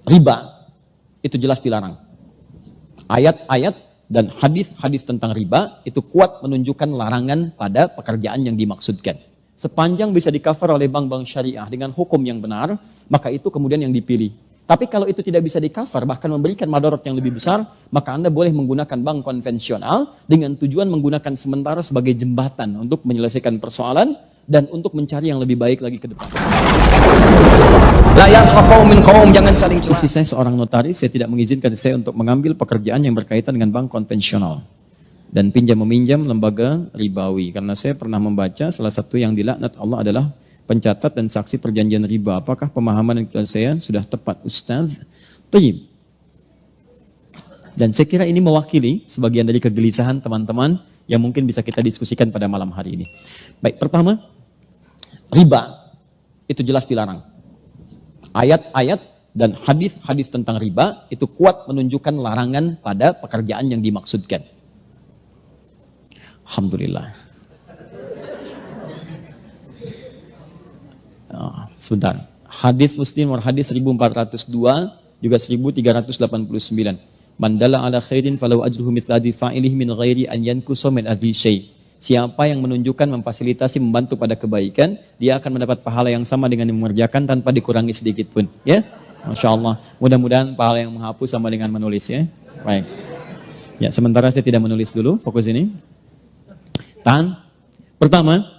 riba itu jelas dilarang. Ayat-ayat dan hadis-hadis tentang riba itu kuat menunjukkan larangan pada pekerjaan yang dimaksudkan. Sepanjang bisa di-cover oleh bank-bank syariah dengan hukum yang benar, maka itu kemudian yang dipilih. Tapi kalau itu tidak bisa di-cover, bahkan memberikan madarat yang lebih besar, maka Anda boleh menggunakan bank konvensional dengan tujuan menggunakan sementara sebagai jembatan untuk menyelesaikan persoalan dan untuk mencari yang lebih baik lagi ke depan. La yasqa min qaum, jangan saling celah. Saya seorang notaris, saya tidak mengizinkan saya untuk mengambil pekerjaan yang berkaitan dengan bank konvensional dan pinjam-meminjam lembaga ribawi, karena saya pernah membaca salah satu yang dilaknat Allah adalah pencatat dan saksi perjanjian riba. Apakah pemahaman saya sudah tepat, Ustaz? Tayyib. Dan saya kira ini mewakili sebagian dari kegelisahan teman-teman yang mungkin bisa kita diskusikan pada malam hari ini. Baik, pertama, riba itu jelas dilarang. Ayat-ayat dan hadis-hadis tentang riba itu kuat menunjukkan larangan pada pekerjaan yang dimaksudkan. Alhamdulillah. Sebentar. Hadis Muslim hadis 1402 juga 1389. Man dalla ala khairin falau ajruhu mithla fa'ilihi min ghairi an yankusa min adli syai'. Siapa yang menunjukkan, memfasilitasi, membantu pada kebaikan, dia akan mendapat pahala yang sama dengan yang mengerjakan tanpa dikurangi sedikit pun. Ya, Masya Allah. Mudah-mudahan pahala yang menghapus sama dengan menulis ya. Baik. Ya, sementara saya tidak menulis dulu, fokus ini. Tahan. Pertama,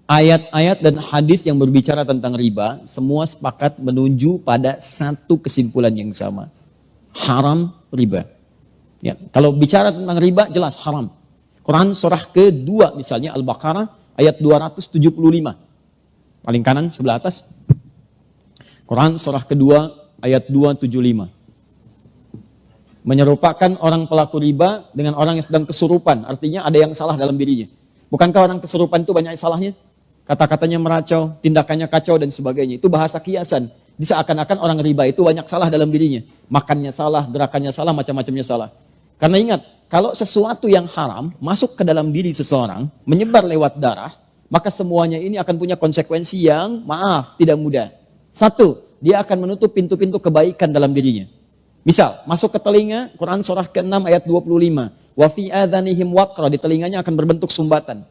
ayat-ayat dan hadis yang berbicara tentang riba, semua sepakat menuju pada satu kesimpulan yang sama. Haram riba. Ya, kalau bicara tentang riba, jelas haram. Quran surah kedua misalnya Al-Baqarah ayat 275. Paling kanan sebelah atas. Quran surah kedua ayat 275. Menyerupakan orang pelaku riba dengan orang yang sedang kesurupan. Artinya ada yang salah dalam dirinya. Bukankah orang kesurupan itu banyak salahnya? Kata-katanya meracau, tindakannya kacau dan sebagainya. Itu bahasa kiasan. Seakan-akan orang riba itu banyak salah dalam dirinya. Makannya salah, gerakannya salah, macam-macamnya salah. Karena ingat, kalau sesuatu yang haram masuk ke dalam diri seseorang, menyebar lewat darah, maka semuanya ini akan punya konsekuensi yang tidak mudah. Satu, dia akan menutup pintu-pintu kebaikan dalam dirinya. Misal, masuk ke telinga, Quran surah ke-6 ayat 25. Wa fi adhanihim waqra, di telinganya akan berbentuk sumbatan.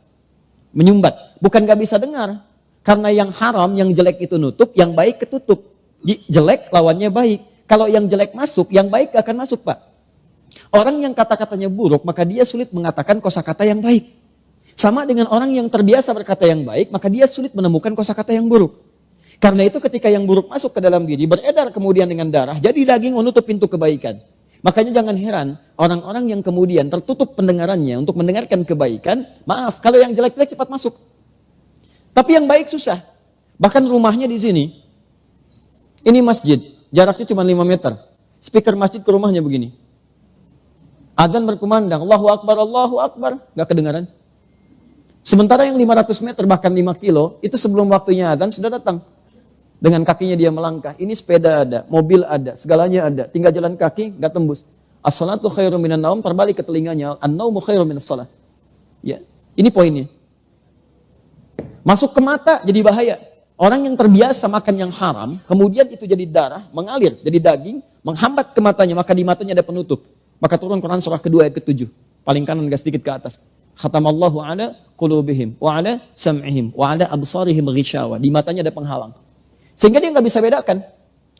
Menyumbat. Bukan gak bisa dengar. Karena yang haram, yang jelek itu nutup, yang baik ketutup. Jelek lawannya baik. Kalau yang jelek masuk, yang baik gak akan masuk, Pak. Orang yang kata-katanya buruk, maka dia sulit mengatakan kosakata yang baik. Sama dengan orang yang terbiasa berkata yang baik, maka dia sulit menemukan kosakata yang buruk. Karena itu ketika yang buruk masuk ke dalam diri, beredar kemudian dengan darah, jadi daging menutup pintu kebaikan. Makanya jangan heran, orang-orang yang kemudian tertutup pendengarannya untuk mendengarkan kebaikan, kalau yang jelek-jelek cepat masuk. Tapi yang baik susah. Bahkan rumahnya di sini, ini masjid, jaraknya cuma 5 meter. Speaker masjid ke rumahnya begini. Adzan berkumandang, Allahu Akbar, gak kedengaran. Sementara yang 500 meter bahkan 5 kilo, itu sebelum waktunya adzan sudah datang. Dengan kakinya dia melangkah, ini sepeda ada, mobil ada, segalanya ada, tinggal jalan kaki, gak tembus. As-salatu khairum minan naum, terbalik ke telinganya, an-naumu khairum minas salah. Ya, ini poinnya. Masuk ke mata jadi bahaya. Orang yang terbiasa makan yang haram, kemudian itu jadi darah, mengalir, jadi daging, menghambat ke matanya, maka di matanya ada penutup. Maka turun Quran surah kedua ayat ke-7. Paling kanan agak sedikit ke atas. Khatamallahu ala qulubihim wa ala sam'ihim wa ala absarihim ghishawa. Di matanya ada penghalang. Sehingga dia nggak bisa bedakan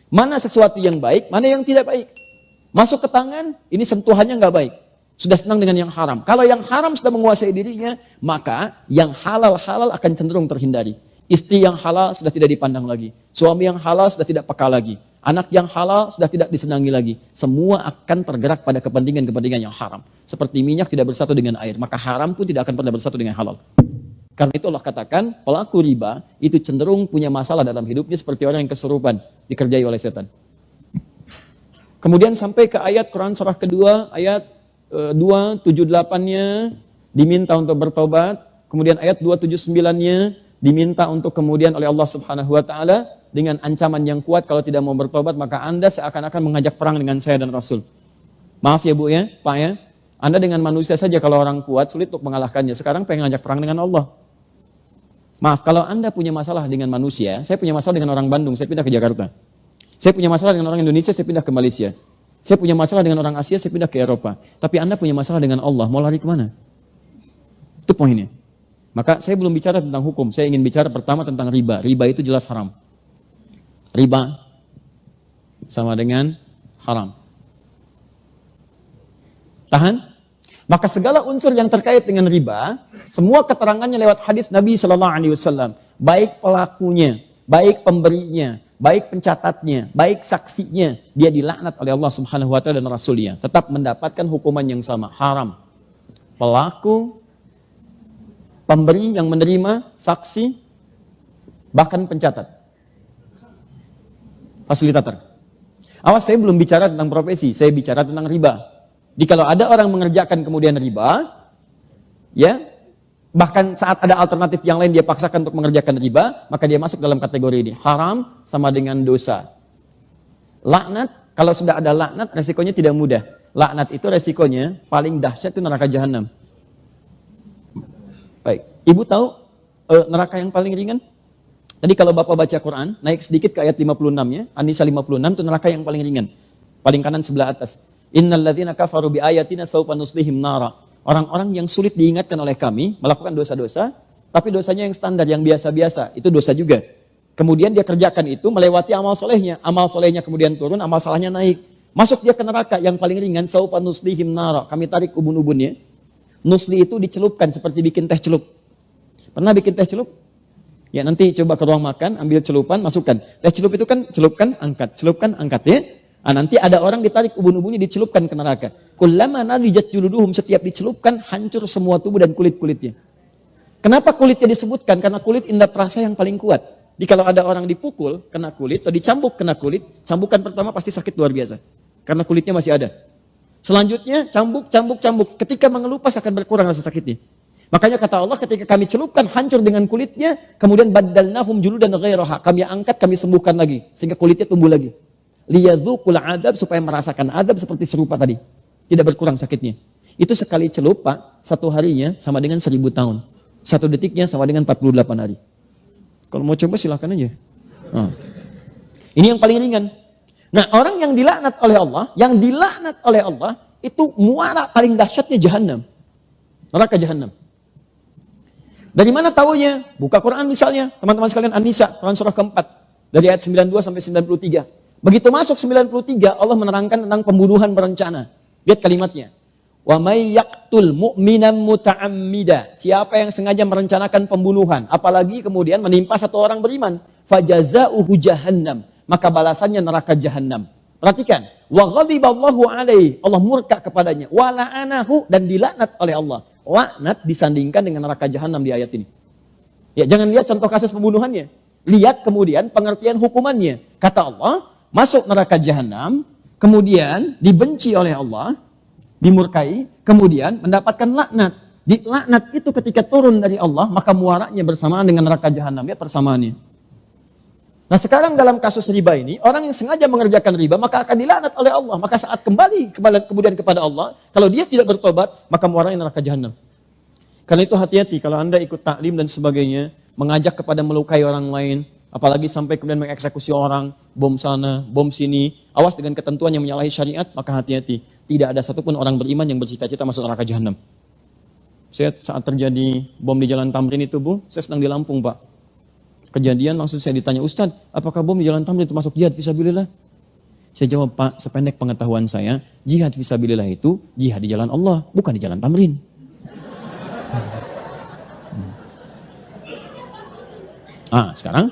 mana sesuatu yang baik, mana yang tidak baik. Masuk ke tangan, ini sentuhannya nggak baik. Sudah senang dengan yang haram. Kalau yang haram sudah menguasai dirinya, maka yang halal-halal akan cenderung terhindari. Istri yang halal sudah tidak dipandang lagi. Suami yang halal sudah tidak peka lagi. Anak yang halal sudah tidak disenangi lagi. Semua akan tergerak pada kepentingan-kepentingan yang haram. Seperti minyak tidak bersatu dengan air, maka haram pun tidak akan pernah bersatu dengan halal. Karena itu Allah katakan, pelaku riba itu cenderung punya masalah dalam hidupnya seperti orang yang kesurupan, dikerjai oleh setan. Kemudian sampai ke ayat Quran surah kedua, ayat 278-nya diminta untuk bertobat. Kemudian ayat 279-nya diminta untuk kemudian oleh Allah Subhanahu wa taala dengan ancaman yang kuat, kalau tidak mau bertobat maka Anda seakan-akan mengajak perang dengan saya dan Rasul. Maaf ya Bu ya, Pak ya. Anda dengan manusia saja kalau orang kuat sulit untuk mengalahkannya. Sekarang pengen ngajak perang dengan Allah. Maaf, kalau Anda punya masalah dengan manusia, saya punya masalah dengan orang Bandung, saya pindah ke Jakarta. Saya punya masalah dengan orang Indonesia, saya pindah ke Malaysia. Saya punya masalah dengan orang Asia, saya pindah ke Eropa. Tapi Anda punya masalah dengan Allah, mau lari kemana? Itu poinnya. Maka saya belum bicara tentang hukum, saya ingin bicara pertama tentang riba. Riba itu jelas haram. Riba sama dengan haram. Tahan? Maka segala unsur yang terkait dengan riba, semua keterangannya lewat hadis Nabi SAW. Baik pelakunya, baik pemberinya, baik pencatatnya, baik saksinya, dia dilaknat oleh Allah Subhanahu wa taala dan Rasulnya, tetap mendapatkan hukuman yang sama, haram. Pelaku, pemberi yang menerima, saksi, bahkan pencatat, fasilitator. Awas, saya belum bicara tentang profesi, saya bicara tentang riba. Jadi kalau ada orang mengerjakan kemudian riba, ya, bahkan saat ada alternatif yang lain dia paksakan untuk mengerjakan riba, maka dia masuk dalam kategori ini. Haram sama dengan dosa. Laknat, kalau sudah ada laknat, resikonya tidak mudah. Laknat itu resikonya paling dahsyat itu neraka jahanam. Baik, Ibu tahu neraka yang paling ringan? Tadi kalau Bapak baca Quran, naik sedikit ke ayat 56-nya, An-Nisa 56 itu neraka yang paling ringan. Paling kanan sebelah atas. Innal ladzina kafaru bi ayatina sawfa nuslihim nara. Orang-orang yang sulit diingatkan oleh kami melakukan dosa-dosa, tapi dosanya yang standar, yang biasa-biasa, itu dosa juga. Kemudian dia kerjakan itu melewati amal solehnya kemudian turun, amal salahnya naik. Masuk dia ke neraka yang paling ringan, sawfa nuslihim nara. Kami tarik ubun-ubunnya. Nusli itu dicelupkan seperti bikin teh celup. Pernah bikin teh celup? Ya, nanti coba ke ruang makan, ambil celupan, masukkan. Teh celup itu kan celupkan, angkat ya. Nah, nanti ada orang ditarik ubun-ubunnya dicelupkan ke neraka. Kullama nadijat juluduhum, setiap dicelupkan hancur semua tubuh dan kulit-kulitnya. Kenapa kulitnya disebutkan? Karena kulit indera perasa yang paling kuat. Jadi kalau ada orang dipukul kena kulit atau dicambuk kena kulit, cambukan pertama pasti sakit luar biasa. Karena kulitnya masih ada. Selanjutnya cambuk. Ketika mengelupas akan berkurang rasa sakitnya. Makanya kata Allah, ketika kami celupkan hancur dengan kulitnya, kemudian baddalnahum juludan ghairaha, kami angkat, kami sembuhkan lagi sehingga kulitnya tumbuh lagi. Liyadzuqul adab, supaya merasakan adab seperti serupa tadi. Tidak berkurang sakitnya. Itu sekali celup, Pak, satu harinya sama dengan 1000 tahun. Satu detiknya sama dengan 48 hari. Kalau mau coba silakan aja. Nah. Ini yang paling ringan. Nah, orang yang dilaknat oleh Allah, itu muara paling dahsyatnya jahanam. Neraka jahanam. Dari mana taunya? Buka Quran misalnya, teman-teman sekalian, An-Nisa, Quran surah keempat, dari ayat 92 sampai 93. Begitu masuk 93, Allah menerangkan tentang pembunuhan berencana. Lihat kalimatnya. Wa may yaqtul mu'minan muta'ammida. Siapa yang sengaja merencanakan pembunuhan, apalagi kemudian menimpa satu orang beriman, fajazauhu jahannam, maka balasannya neraka jahanam. Perhatikan, wa ghadiballahu alaihi, Allah murka kepadanya, wa la'anahu, dan dilaknat oleh Allah. Laknat disandingkan dengan neraka jahanam di ayat ini. Ya, jangan lihat contoh kasus pembunuhannya. Lihat kemudian pengertian hukumannya. Kata Allah, masuk neraka jahanam, kemudian dibenci oleh Allah, dimurkai, kemudian mendapatkan laknat. Di laknat itu ketika turun dari Allah, maka muaranya bersamaan dengan neraka jahanam. Lihat persamaannya. Nah, sekarang dalam kasus riba ini, orang yang sengaja mengerjakan riba, maka akan dilaknat oleh Allah. Maka saat kembali kemudian kepada Allah, kalau dia tidak bertobat, maka muaranya neraka jahanam. Karena itu hati-hati kalau Anda ikut taklim dan sebagainya, mengajak kepada melukai orang lain, apalagi sampai kemudian mengeksekusi orang, bom sana, bom sini, awas dengan ketentuan yang menyalahi syariat, maka hati-hati. Tidak ada satupun orang beriman yang bercita-cita masuk neraka jahanam. Saya saat terjadi bom di Jalan Tamrin itu, Bu, saya sedang di Lampung, Pak. Kejadian langsung saya ditanya, Ustadz, apakah bom di Jalan Tamrin termasuk jihad fisabilillah? Saya jawab, Pak, sependek pengetahuan saya, jihad fisabilillah itu jihad di jalan Allah, bukan di Jalan Tamrin. Sekarang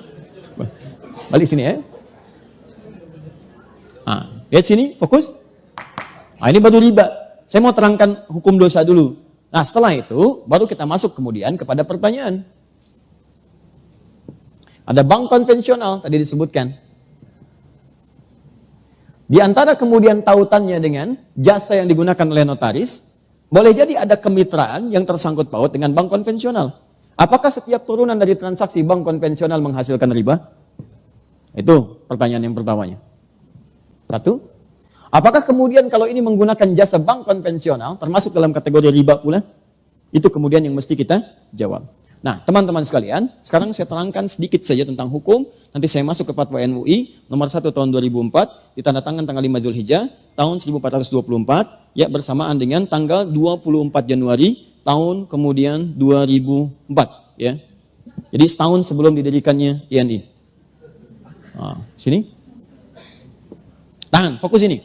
balik sini ya. Lihat sini, fokus. Ini baru riba. Saya mau terangkan hukum dosa dulu. Nah, setelah itu baru kita masuk kemudian kepada pertanyaan. Ada bank konvensional tadi disebutkan. Di antara kemudian tautannya dengan jasa yang digunakan oleh notaris, boleh jadi ada kemitraan yang tersangkut paut dengan bank konvensional. Apakah setiap turunan dari transaksi bank konvensional menghasilkan riba? Itu pertanyaan yang pertamanya. Satu, apakah kemudian kalau ini menggunakan jasa bank konvensional termasuk dalam kategori riba pula? Itu kemudian yang mesti kita jawab. Nah, teman-teman sekalian, sekarang saya terangkan sedikit saja tentang hukum. Nanti saya masuk ke Fatwa MUI nomor 1 tahun 2004, ditandatangan tanggal 5 Dzulhijjah tahun 1424, ya bersamaan dengan tanggal 24 Januari tahun kemudian 2004, ya. Jadi setahun sebelum didirikannya INI. Nah, sini. Tahan, fokus ini.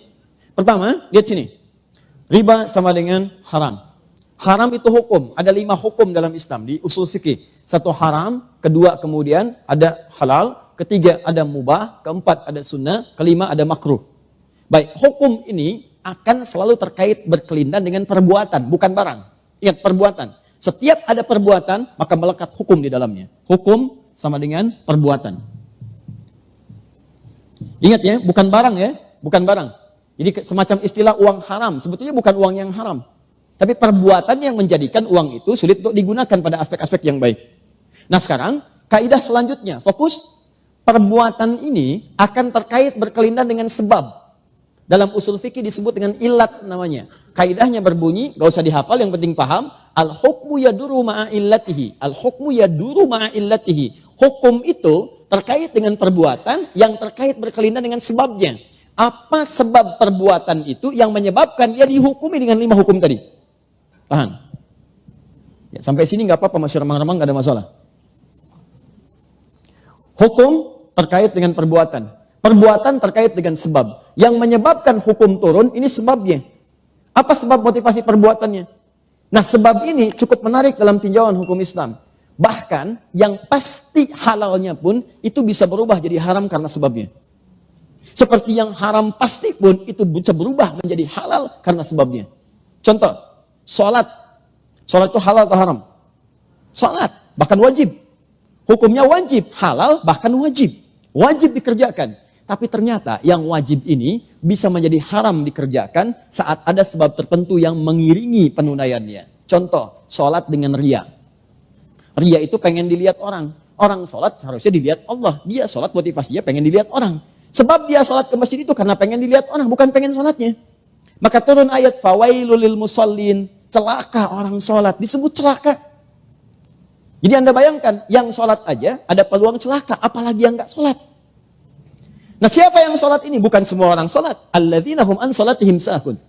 Pertama, lihat sini. Riba sama dengan haram. Haram itu hukum, ada 5 hukum dalam Islam di usul fikih. 1 haram, kedua kemudian ada halal, ketiga ada mubah, keempat ada sunnah, kelima ada makruh. Baik, hukum ini akan selalu terkait berkelindan dengan perbuatan, bukan barang. Ingat, perbuatan. Setiap ada perbuatan, maka melekat hukum di dalamnya. Hukum sama dengan perbuatan. Ingat ya, bukan barang ya, bukan barang. Jadi semacam istilah uang haram, sebetulnya bukan uang yang haram. Tapi perbuatan yang menjadikan uang itu sulit untuk digunakan pada aspek-aspek yang baik. Nah sekarang, kaidah selanjutnya, fokus. Perbuatan ini akan terkait berkelindan dengan sebab. Dalam usul fikih disebut dengan ilat namanya. Kaidahnya berbunyi, gak usah dihafal, yang penting paham. Al-hukmu yaduru ma'a illatihi. Al-hukmu yaduru ma'a illatihi. Hukum itu terkait dengan perbuatan yang terkait berkelindan dengan sebabnya. Apa sebab perbuatan itu yang menyebabkan ia dihukumi dengan 5 hukum tadi? Tahan. Ya, sampai sini nggak apa-apa, masih remang-remang, nggak ada masalah. Hukum terkait dengan perbuatan. Perbuatan terkait dengan sebab. Yang menyebabkan hukum turun, ini sebabnya. Apa sebab motivasi perbuatannya? Nah, sebab ini cukup menarik dalam tinjauan hukum Islam. Bahkan, yang pasti halalnya pun, itu bisa berubah jadi haram karena sebabnya. Seperti yang haram pasti pun, itu bisa berubah menjadi halal karena sebabnya. Contoh, sholat itu halal atau haram? Sholat, bahkan wajib. Hukumnya wajib, halal, bahkan wajib. Wajib dikerjakan. Tapi ternyata yang wajib ini bisa menjadi haram dikerjakan saat ada sebab tertentu yang mengiringi penunaiannya. Contoh, sholat dengan ria. Ria itu pengen dilihat orang. Orang sholat harusnya dilihat Allah. Dia sholat motivasinya pengen dilihat orang. Sebab dia sholat ke masjid itu karena pengen dilihat orang, bukan pengen sholatnya. Maka turun ayat, fawailul lil musallin. Celaka orang sholat, disebut celaka. Jadi Anda bayangkan, yang sholat aja ada peluang celaka, apalagi yang nggak sholat. Nah siapa yang sholat ini? Bukan semua orang sholat. Alladzina hum an sholatihim sahun.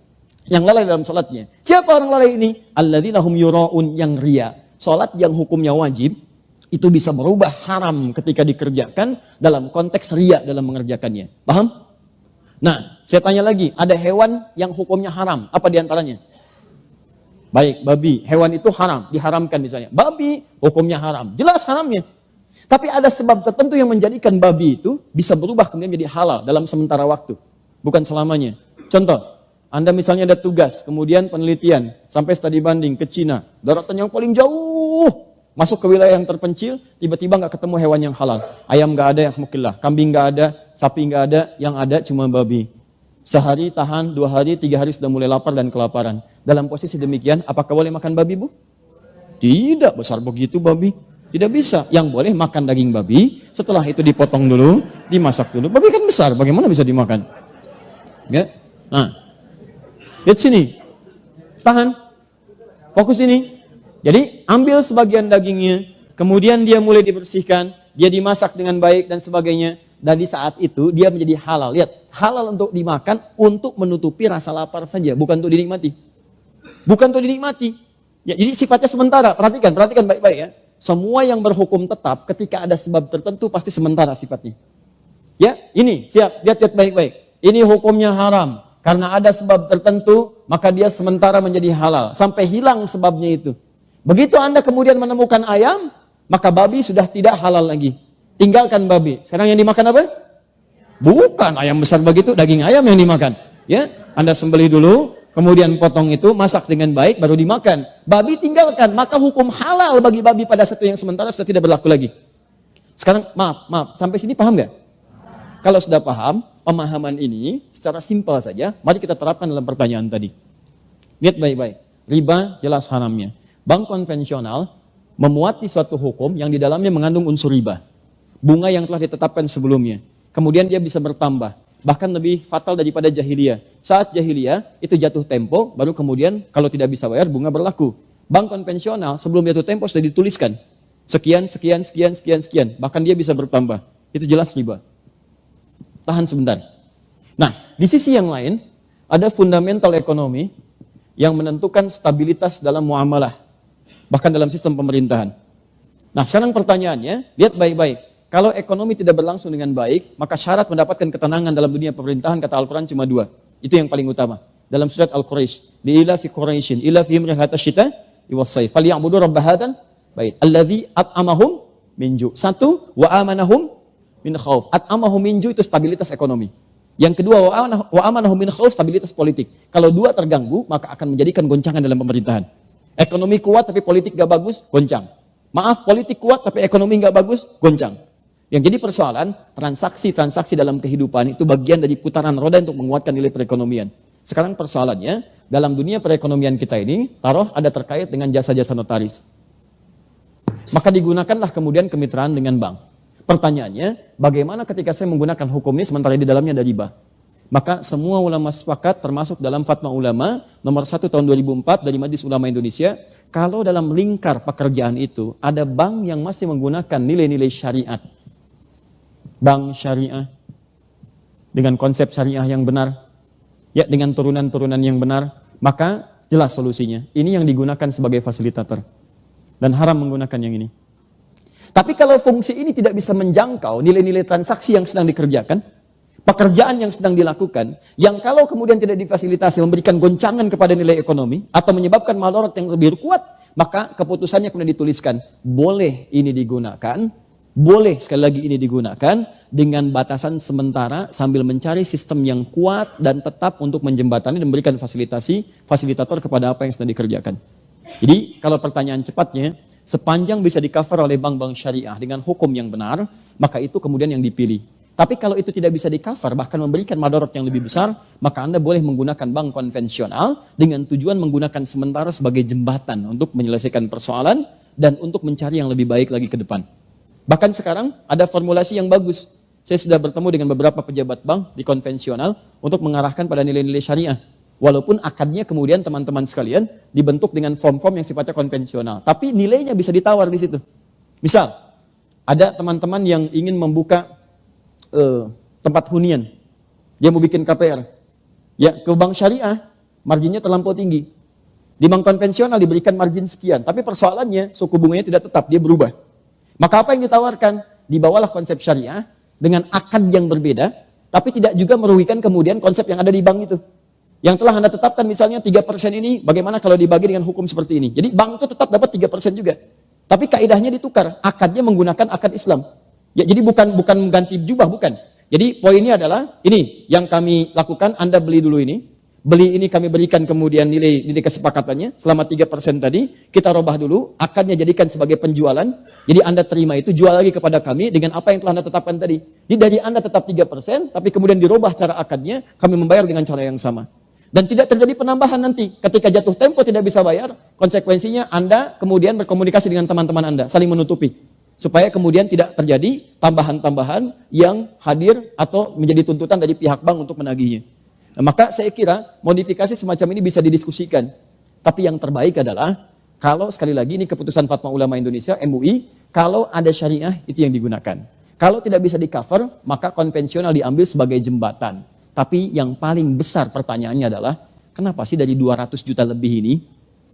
Yang lalai dalam sholatnya. Siapa orang lalai ini? Alladzina hum yura'un, yang ria. Sholat yang hukumnya wajib, itu bisa berubah haram ketika dikerjakan dalam konteks ria dalam mengerjakannya. Paham? Nah, saya tanya lagi, ada hewan yang hukumnya haram, apa diantaranya? Baik, babi, hewan itu haram, diharamkan misalnya. Babi, hukumnya haram, jelas haramnya. Tapi ada sebab tertentu yang menjadikan babi itu bisa berubah kemudian menjadi halal dalam sementara waktu. Bukan selamanya. Contoh, Anda misalnya ada tugas, kemudian penelitian, sampai studi banding ke Cina, daratan yang paling jauh, masuk ke wilayah yang terpencil, tiba-tiba nggak ketemu hewan yang halal. Ayam nggak ada, alhamdulillah. Kambing nggak ada, sapi nggak ada, yang ada cuma babi. Sehari tahan, 2 hari, 3 hari sudah mulai lapar dan kelaparan. Dalam posisi demikian, apakah boleh makan babi, Bu? Tidak, besar begitu babi. Tidak bisa. Yang boleh makan daging babi, setelah itu dipotong dulu, dimasak dulu. Babi kan besar, bagaimana bisa dimakan? Ya. Nah, lihat sini. Tahan. Fokus ini. Jadi, ambil sebagian dagingnya, kemudian dia mulai dibersihkan, dia dimasak dengan baik dan sebagainya. Dan di saat itu dia menjadi halal. Lihat, halal untuk dimakan untuk menutupi rasa lapar saja, bukan untuk dinikmati. Bukan untuk dinikmati. Ya, jadi sifatnya sementara. Perhatikan baik-baik ya. Semua yang berhukum tetap ketika ada sebab tertentu pasti sementara sifatnya. Ya, ini siap, lihat baik-baik. Ini hukumnya haram. Karena ada sebab tertentu, maka dia sementara menjadi halal. Sampai hilang sebabnya itu. Begitu Anda kemudian menemukan ayam, maka babi sudah tidak halal lagi. Tinggalkan babi. Sekarang yang dimakan apa? Bukan ayam besar begitu, daging ayam yang dimakan. Ya, Anda sembelih dulu, kemudian potong itu, masak dengan baik, baru dimakan. Babi tinggalkan, maka hukum halal bagi babi pada satu yang sementara sudah tidak berlaku lagi. Sekarang, maaf, sampai sini paham nggak? Kalau sudah paham, pemahaman ini secara simpel saja, mari kita terapkan dalam pertanyaan tadi. Lihat baik-baik, riba jelas haramnya. Bank konvensional memuati suatu hukum yang di dalamnya mengandung unsur riba. Bunga yang telah ditetapkan sebelumnya. Kemudian dia bisa bertambah. Bahkan lebih fatal daripada jahiliyah. Saat jahiliyah itu jatuh tempo, baru kemudian kalau tidak bisa bayar bunga berlaku. Bank konvensional sebelum jatuh tempo sudah dituliskan. Sekian, sekian, sekian, sekian, sekian. Bahkan dia bisa bertambah. Itu jelas riba. Tahan sebentar. Nah, di sisi yang lain, ada fundamental ekonomi yang menentukan stabilitas dalam muamalah. Bahkan dalam sistem pemerintahan. Nah, sekarang pertanyaannya, lihat baik-baik. Kalau ekonomi tidak berlangsung dengan baik, maka syarat mendapatkan ketenangan dalam dunia pemerintahan, kata Al-Quran cuma 2. Itu yang paling utama. Dalam surat Al-Quraish, li'ila fi Quraishin, ila fihim rihlata syita iwas-sayf, falyabudu rabb hadzal bait, alladzi at'amahum min ju'. 1, wa amanahum min khauf. At'amahum min ju' itu stabilitas ekonomi. Yang kedua, wa amanahum min khauf, stabilitas politik. Kalau 2 terganggu, maka akan menjadikan goncangan dalam pemerintahan. Ekonomi kuat tapi politik gak bagus, goncang. Maaf, politik kuat tapi ekonomi gak bagus, goncang. Yang jadi persoalan, transaksi-transaksi dalam kehidupan itu bagian dari putaran roda untuk menguatkan nilai perekonomian. Sekarang persoalannya, dalam dunia perekonomian kita ini, taruh ada terkait dengan jasa-jasa notaris. Maka digunakanlah kemudian kemitraan dengan bank. Pertanyaannya, bagaimana ketika saya menggunakan hukum ini sementara di dalamnya ada riba? Maka semua ulama sepakat, termasuk dalam Fatwa Ulama nomor 1 tahun 2004 dari Majelis Ulama Indonesia, kalau dalam lingkar pekerjaan itu ada bank yang masih menggunakan nilai-nilai syariat, bank syariah dengan konsep syariah yang benar, ya dengan turunan-turunan yang benar, maka jelas solusinya. Ini yang digunakan sebagai fasilitator dan haram menggunakan yang ini. Tapi kalau fungsi ini tidak bisa menjangkau nilai-nilai transaksi yang sedang dikerjakan, pekerjaan yang sedang dilakukan, yang kalau kemudian tidak difasilitasi memberikan goncangan kepada nilai ekonomi atau menyebabkan madarat yang lebih kuat, maka keputusannya kemudian dituliskan, boleh ini digunakan, boleh sekali lagi ini digunakan dengan batasan sementara sambil mencari sistem yang kuat dan tetap untuk menjembatani dan memberikan fasilitator kepada apa yang sedang dikerjakan. Jadi kalau pertanyaan cepatnya, sepanjang bisa di-cover oleh bank-bank syariah dengan hukum yang benar, maka itu kemudian yang dipilih. Tapi kalau itu tidak bisa di-cover, bahkan memberikan madarat yang lebih besar, maka Anda boleh menggunakan bank konvensional dengan tujuan menggunakan sementara sebagai jembatan untuk menyelesaikan persoalan dan untuk mencari yang lebih baik lagi ke depan. Bahkan sekarang ada formulasi yang bagus. Saya sudah bertemu dengan beberapa pejabat bank di konvensional untuk mengarahkan pada nilai-nilai syariah. Walaupun akadnya kemudian teman-teman sekalian dibentuk dengan form-form yang sifatnya konvensional. Tapi nilainya bisa ditawar di situ. Misal, ada teman-teman yang ingin membuka tempat hunian. Dia mau bikin KPR. Ya, ke bank syariah, marginnya terlampau tinggi. Di bank konvensional diberikan margin sekian. Tapi persoalannya, suku bunganya tidak tetap, dia berubah. Maka apa yang ditawarkan? Dibawalah konsep syariah dengan akad yang berbeda, tapi tidak juga merugikan kemudian konsep yang ada di bank itu. Yang telah Anda tetapkan misalnya 3% ini, bagaimana kalau dibagi dengan hukum seperti ini? Jadi bank itu tetap dapat 3% juga. Tapi kaidahnya ditukar, akadnya menggunakan akad Islam. Ya, jadi bukan mengganti jubah, bukan. Jadi poinnya adalah, ini yang kami lakukan, Anda beli dulu ini. Beli ini kami berikan kemudian nilai kesepakatannya selama 3% tadi, kita robah dulu, akadnya jadikan sebagai penjualan, jadi Anda terima itu, jual lagi kepada kami dengan apa yang telah Anda tetapkan tadi. Jadi dari Anda tetap 3%, tapi kemudian dirobah cara akadnya, kami membayar dengan cara yang sama. Dan tidak terjadi penambahan nanti, ketika jatuh tempo tidak bisa bayar, konsekuensinya Anda kemudian berkomunikasi dengan teman-teman Anda, saling menutupi. Supaya kemudian tidak terjadi tambahan-tambahan yang hadir atau menjadi tuntutan dari pihak bank untuk menagihnya. Nah, maka saya kira modifikasi semacam ini bisa didiskusikan. Tapi yang terbaik adalah, kalau sekali lagi ini keputusan Fatwa Ulama Indonesia, MUI, kalau ada syariah itu yang digunakan. Kalau tidak bisa di-cover, maka konvensional diambil sebagai jembatan. Tapi yang paling besar pertanyaannya adalah, kenapa sih dari 200 juta lebih ini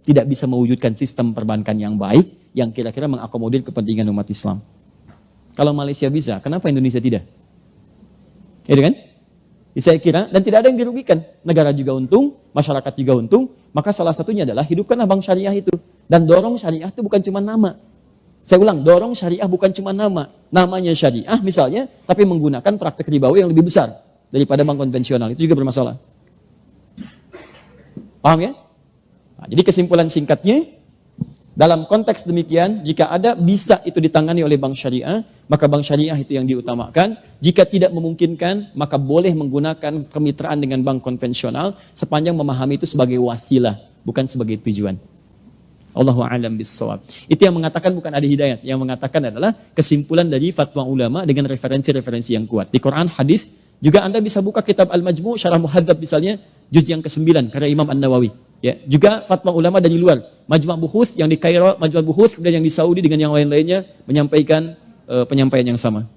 tidak bisa mewujudkan sistem perbankan yang baik, yang kira-kira mengakomodir kepentingan umat Islam? Kalau Malaysia bisa, kenapa Indonesia tidak? Ya kan? Saya kira, dan tidak ada yang dirugikan. Negara juga untung, masyarakat juga untung, maka salah satunya adalah hidupkanlah bank syariah itu. Dan dorong syariah itu bukan cuma nama. Saya ulang, dorong syariah bukan cuma nama. Namanya syariah misalnya, tapi menggunakan praktek ribawi yang lebih besar daripada bank konvensional. Itu juga bermasalah. Paham ya? Nah, jadi kesimpulan singkatnya, dalam konteks demikian, jika ada bisa itu ditangani oleh bank syariah, maka bank syariah itu yang diutamakan. Jika tidak memungkinkan, maka boleh menggunakan kemitraan dengan bank konvensional sepanjang memahami itu sebagai wasilah, bukan sebagai tujuan. Allahu a'lam bissawab. Itu yang mengatakan bukan Adi Hidayat, yang mengatakan adalah kesimpulan dari fatwa ulama dengan referensi-referensi yang kuat. Di Quran, hadis, juga Anda bisa buka kitab Al-Majmu' Syarah Muhadzab misalnya, juz yang ke-9 karya Imam An-Nawawi. Ya, juga fatwa ulama dari luar. Majma' Buhuth yang di Kairo, Majma' Buhuth kemudian yang di Saudi dengan yang lain-lainnya menyampaikan penyampaian yang sama.